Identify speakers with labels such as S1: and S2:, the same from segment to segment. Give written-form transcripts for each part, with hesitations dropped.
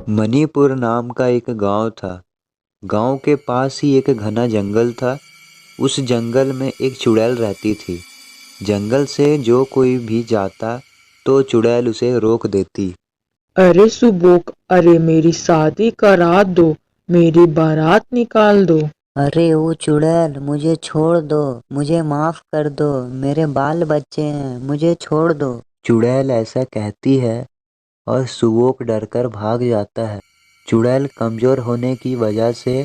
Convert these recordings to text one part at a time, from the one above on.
S1: मणिपुर नाम का एक गांव था। गांव के पास ही एक घना जंगल था। उस जंगल में एक चुड़ैल रहती थी। जंगल से जो कोई भी जाता तो चुड़ैल उसे रोक देती।
S2: अरे सुबोक, अरे मेरी शादी करा दो, मेरी बारात निकाल दो।
S3: अरे ओ चुड़ैल, मुझे छोड़ दो, मुझे माफ कर दो, मेरे बाल बच्चे हैं, मुझे छोड़ दो।
S1: चुड़ैल ऐसा कहती है और सुबोक डरकर भाग जाता है। चुड़ैल कमजोर होने की वजह से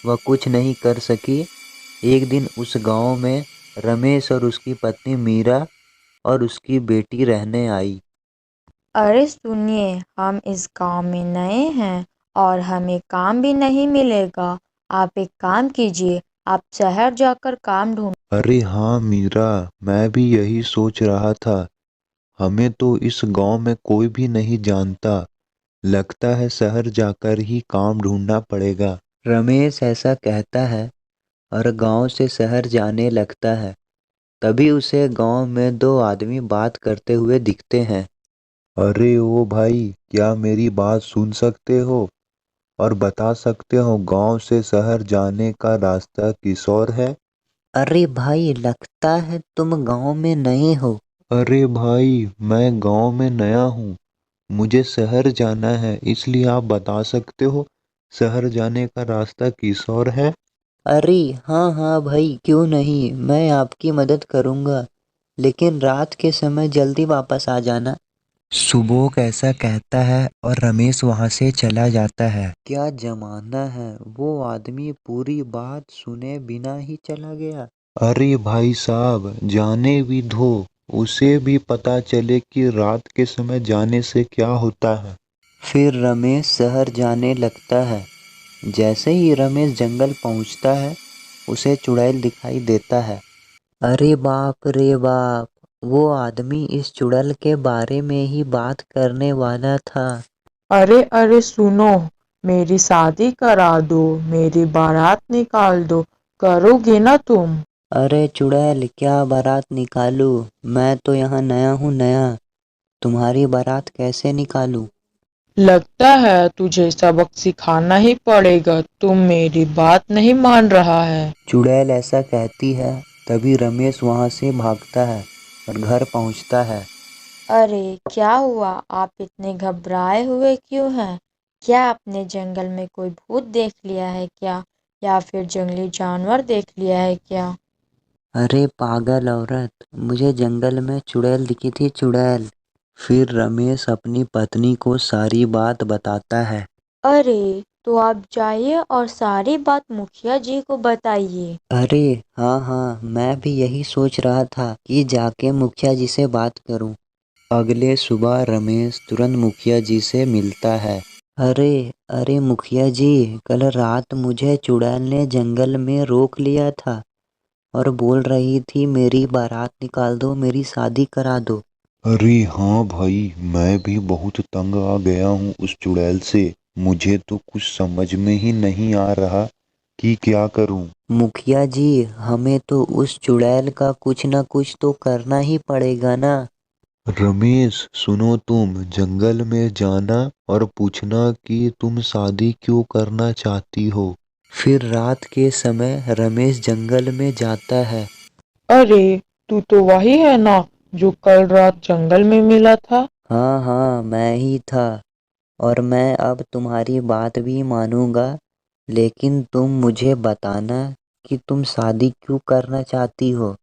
S1: वह कुछ नहीं कर सकी। एक दिन उस गांव में रमेश और उसकी पत्नी मीरा और उसकी बेटी रहने आई।
S4: अरे सुनिए, हम इस गांव में नए हैं और हमें काम भी नहीं मिलेगा। आप एक काम कीजिए, आप शहर जाकर काम ढूंढ।
S5: अरे हाँ मीरा, मैं भी यही सोच रहा था। हमें तो इस गांव में कोई भी नहीं जानता। लगता है शहर जाकर ही काम ढूंढना पड़ेगा।
S1: रमेश ऐसा कहता है और गांव से शहर जाने लगता है। तभी उसे गांव में दो आदमी बात करते हुए दिखते हैं।
S5: अरे ओ भाई, क्या मेरी बात सुन सकते हो और बता सकते हो गांव से शहर जाने का रास्ता किस ओर है?
S3: अरे भाई, लगता है तुम गांव में नए हो।
S5: अरे भाई, मैं गांव में नया हूँ। मुझे शहर जाना है, इसलिए आप बता सकते हो शहर जाने का रास्ता किस ओर है?
S3: अरे हाँ हाँ भाई, क्यों नहीं, मैं आपकी मदद करूँगा, लेकिन रात के समय जल्दी वापस आ जाना।
S1: सुबोक ऐसा कहता है और रमेश वहां से चला जाता है। क्या जमाना है, वो आदमी पूरी बात सुने बिना ही चला गया।
S5: अरे भाई साहब, जाने भी दो, उसे भी पता चले कि रात के समय जाने से क्या होता है।
S1: फिर रमेश शहर जाने लगता है। जैसे ही रमेश जंगल पहुंचता है उसे चुड़ैल दिखाई देता है।
S3: अरे बाप रे बाप, वो आदमी इस चुड़ैल के बारे में ही बात करने वाला था।
S2: अरे अरे सुनो, मेरी शादी करा दो, मेरी बारात निकाल दो, करोगे ना तुम?
S3: अरे चुड़ैल, क्या बारात निकालूं? मैं तो यहाँ नया हूँ, नया। तुम्हारी बारात कैसे निकालूं?
S2: लगता है तुझे सबक सिखाना ही पड़ेगा, तुम मेरी बात नहीं मान रहा है।
S1: चुड़ैल ऐसा कहती है। तभी रमेश वहां से भागता है और घर पहुंचता है।
S4: अरे क्या हुआ, आप इतने घबराए हुए क्यों हैं? क्या आपने जंगल में कोई भूत देख लिया है क्या, या फिर जंगली जानवर देख लिया है क्या?
S3: अरे पागल औरत, मुझे जंगल में चुड़ैल दिखी थी, चुड़ैल।
S1: फिर रमेश अपनी पत्नी को सारी बात बताता है।
S4: अरे तो आप जाइए और सारी बात मुखिया जी को बताइए।
S3: अरे हाँ हाँ, मैं भी यही सोच रहा था कि जाके मुखिया जी से बात करूं।
S1: अगले सुबह रमेश तुरंत मुखिया जी से मिलता है।
S3: अरे अरे मुखिया जी, कल रात मुझे चुड़ैल ने जंगल में रोक लिया था और बोल रही थी मेरी बारात निकाल दो, मेरी शादी करा दो।
S5: अरे हाँ भाई, मैं भी बहुत तंग आ गया हूँ उस चुड़ैल से। मुझे तो कुछ समझ में ही नहीं आ रहा कि क्या करूं।
S3: मुखिया जी, हमें तो उस चुड़ैल का कुछ न कुछ तो करना ही पड़ेगा ना।
S5: रमेश सुनो, तुम जंगल में जाना और पूछना कि तुम शादी क्यों करना चाहती हो।
S1: फिर रात के समय रमेश जंगल में जाता है।
S2: अरे तू तो वही है ना जो कल रात जंगल में मिला था?
S3: हाँ हाँ, मैं ही था, और मैं अब तुम्हारी बात भी मानूंगा, लेकिन तुम मुझे बताना कि तुम शादी क्यों करना चाहती हो।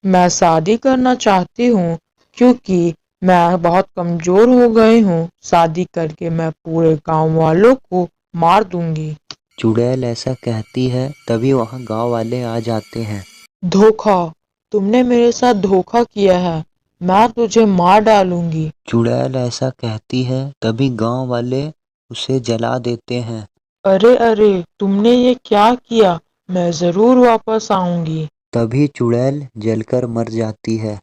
S2: मैं शादी करना चाहती हूँ क्योंकि मैं बहुत कमजोर हो गई हूँ। शादी करके मैं पूरे गांव वालों को मार दूंगी।
S1: चुड़ैल ऐसा कहती है। तभी वहां गांव वाले आ जाते हैं।
S2: धोखा, तुमने मेरे साथ धोखा किया है, मैं तुझे मार डालूंगी।
S1: चुड़ैल ऐसा कहती है। तभी गांव वाले उसे जला देते हैं।
S2: अरे अरे, तुमने ये क्या किया? मैं जरूर वापस आऊंगी।
S1: तभी चुड़ैल जलकर मर जाती है।